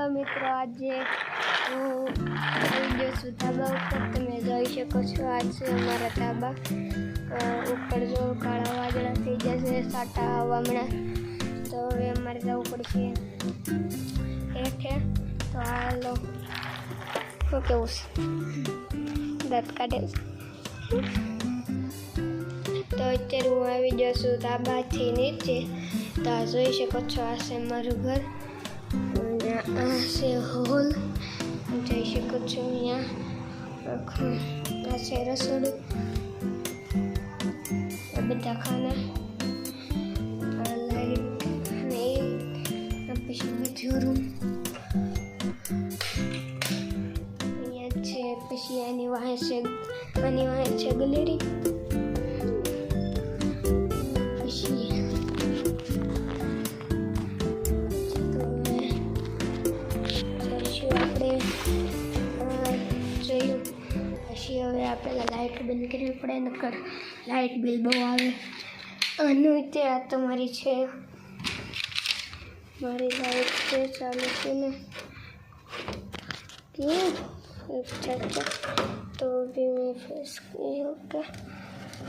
Hello मित्रों, आज जो ढाबा ऊपर તમે જોઈ શકો છો। આજ છે અમારા ઢાબા ઉપર જો કાળા વાદળા થઈ જશે, સાટા વામણા, તો હવે અમારે જવું પડશે હેઠે। તો હાલો, શું કેવું છે, દાંત કાઢે છે। તો અત્યારે હું આવી ગયો છું ધાબાથી નીચે। તો આ જોઈ શકો છો, આ છે મારું ઘર, આ છે હોલ, જોઈ શકો છો। અહીંયા આ છે રસોડું, આ બધા ખાના, આ લાઈટ ને આ પછી બીજો રૂમ અહીંયા છે। પછી આની વાહે છે ગલેરી। પછી હવે આપણે લાઇટ બંધ કરવી પડે, નકર લાઇટ બિલ બહુ આવે। આનું ત્યાં તો મારી છે, મારી લાઇટ છે ચાલુ છે ને, अच्छा। तो भी मैं फेस ये होगा,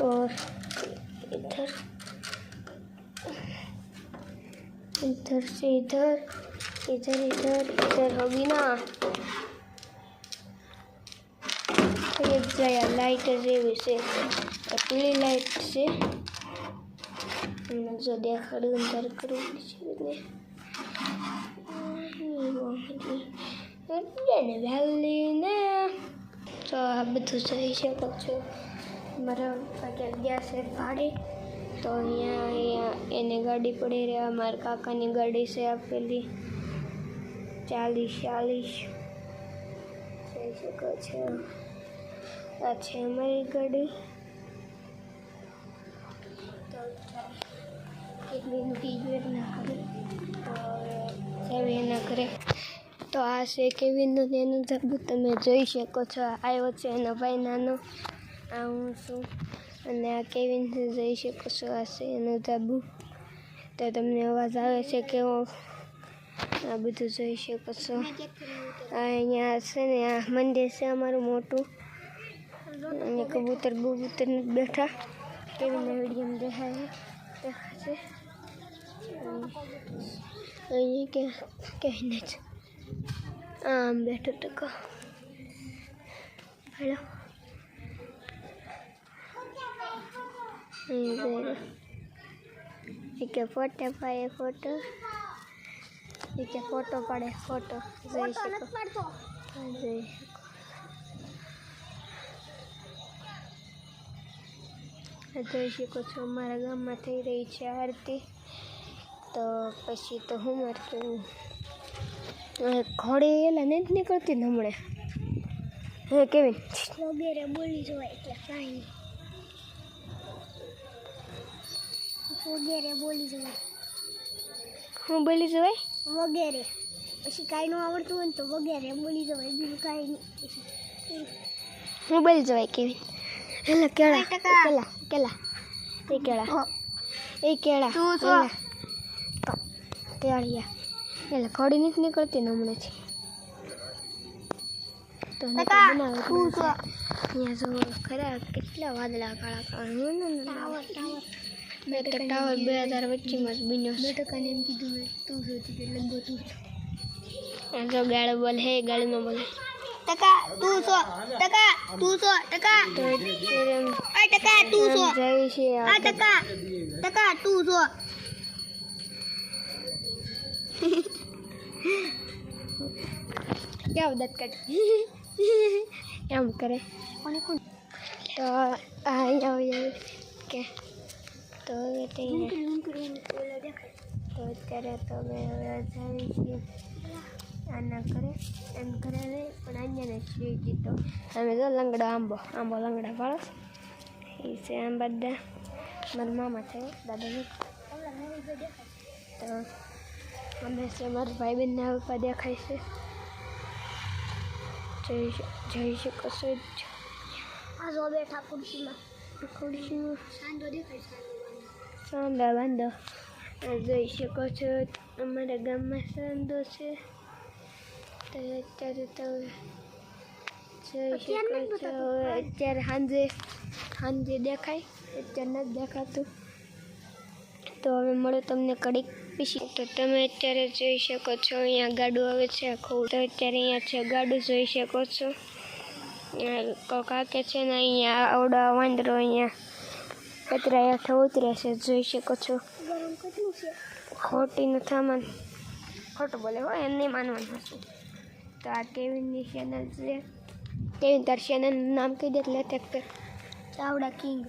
और इधर से इधर, इधर होगी ना। ये जया लाइट जेवी से पीली लाइट से जो देखाड़ू अंदर करूँ वैली ने। तो आ બધું જોઈ શકો છો। મારા પપ્પા ગયા છે ભાડે, તો અહીંયા એને ગાડી પડી રહ્યા। મારા કાકાની ગાડી છે આપેલી 40 જોઈ શકો છો। આ છે અમારી ગાડી। તો કેટલી ટીવી ના કરે, તો સેવી ના કરે। તો આ છે કેવિનનું એનું ધાબુ, તમે જોઈ શકો છો। આવ્યો છે એનો ભાઈ નાનો, આ હું છું, અને આ કેવિન જોઈ શકો છો। આ છે એનું ધાબુ। તો તમને અવાજ આવે છે કેવો, આ બધું જોઈ શકો છો। આ અહીંયા છે ને, આ મંદિર છે અમારું મોટું, અને કબૂતર બેઠા કેવિનના વિડીયોમાં દેખાશે। અહીંયા કહીને જ આમ બેઠો ટકો हेलो एक फोटो पाए, फोटो एक फोटो पड़े, फोटो જોઈ શકો છો। અમારા ગામમાં થઈ રહી છે આરતી। તો પછી તો હું મારતું ઘોડી એલા નથી નીકળતી ને હમણાં, હે કેવિન વગેરે બોલી જવાય એટલે કાંઈ વગેરે બોલી જવાય। હું બોલી જવાય વગેરે, પછી કાંઈ ન આવડતું હોય ને તો વગેરે બોલી જવાય, બીજું કાંઈ નહીં। હું બોલી જવાય કેવિન, એટલે કેળા કેળા એ કેળા કેળિયા, એટલે ઘોડી નથી નીકળતી ને હમણાંથી। તો બનાવે અહીંયા જો ખરા કેટલા વાદળા કાળા કાળા, મેં તો ટાવર 2000 વચ્ચેમાં જ બન્યો છે। 2 ટકાને એમ કીધું હોય તું જોતી કે લંબો તું આ જો ગાળો બોલે, હે ગાળીમાં બોલે ટકા તું સો ટકા તું સો ટકા, તો આ ટકા તું સો જાય છે, આ ટકા તું સો क्या उदत कट एम करे कोने कोन। तो आया के तो तो અત્યારે તો મેં હવે જાવી છીએ, આના કરે એમ કરે ને, પણ અહીંયા ને જોઈ દીધો અમે જો આંબો લંગડા પાડો એ છે। આમ બધા મારા મામા છે, દાદાજી। તો અમે છે મારા ભાઈ બહેનના ઉપર દેખાય છે, જોઈ શકો છો। આ જો બેઠા ખુરશીમાં સાંધો દેખાય, સાંધા બાંધો જોઈ શકો છો। અમારા ગામમાં સાંધો છે, તો અત્યારે તો જોઈ શકો છો. અત્યારે સાંજે દેખાય, અત્યારે નથી દેખાતું. તો હવે મળો તમને કડીક પછી. તો તમે અત્યારે જોઈ શકો છો અહીંયા ગાડું આવે છે આખું. તો અત્યારે અહીંયા છે ગાડું જોઈ શકો છો. કાકે છે ને અહીંયા આવડા વાંદરો અહીંયા કચરા હેઠ ઉતરે છે જોઈ શકો છો. ખોટી નથી માન, ખોટું બોલે હોય એમ નહીં માનવાનું હતું. તો આ કેવિનની ચેનલ છે. કેવિન તાર ચેનલનું નામ કહી દે એટલે tractor Chavda king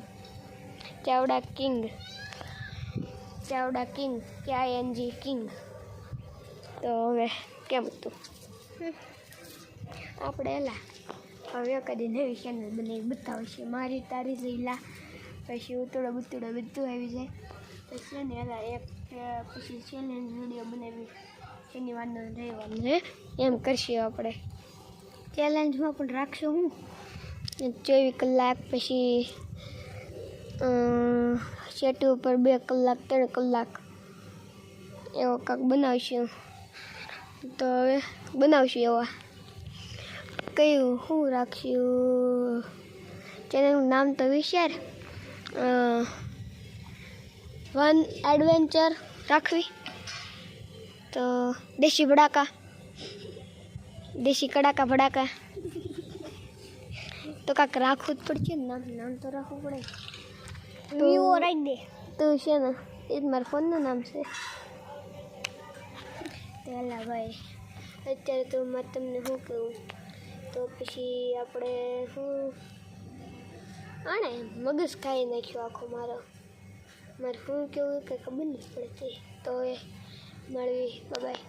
KING king. તો હવે કેમ હતું આપણે એલા હવે કદી નવી ચેનલ બનાવી બતાવશે. મારી તારી જઈલા પછી ઉતળો બધું આવી જાય પછી ને એલા એક પછી ચેલેન્જ વિડીયો બનાવી શનિવારનો રવિવારનો એમ કરશું આપણે. ચેલેન્જમાં પણ રાખશું હું 24 કલાક પછી સેટ ઉપર 2 કલાક 3 કલાક એવો કાંક બનાવશું. તો હવે બનાવશું એવા કયું શું રાખશું ચેનલનું નામ તો વિચાર. વન એડવેન્ચર રાખવી તો દેશી કડાકા ભડાકા તો કાંક રાખવું જ પડશે ને. નામ તો રાખવું પડે. વિવો રાખી દે તો છે ને એ જ મારા ફોનનું નામ છે. પહેલાં ભાઈ અત્યારે તો મારે તમને શું કહું તો પછી આપણે શું આણે મગજ ખાઈ નાખ્યો આખો મારે શું કેવું કંઈ ખબર નથી પડતી. તો એ મળવી બાય.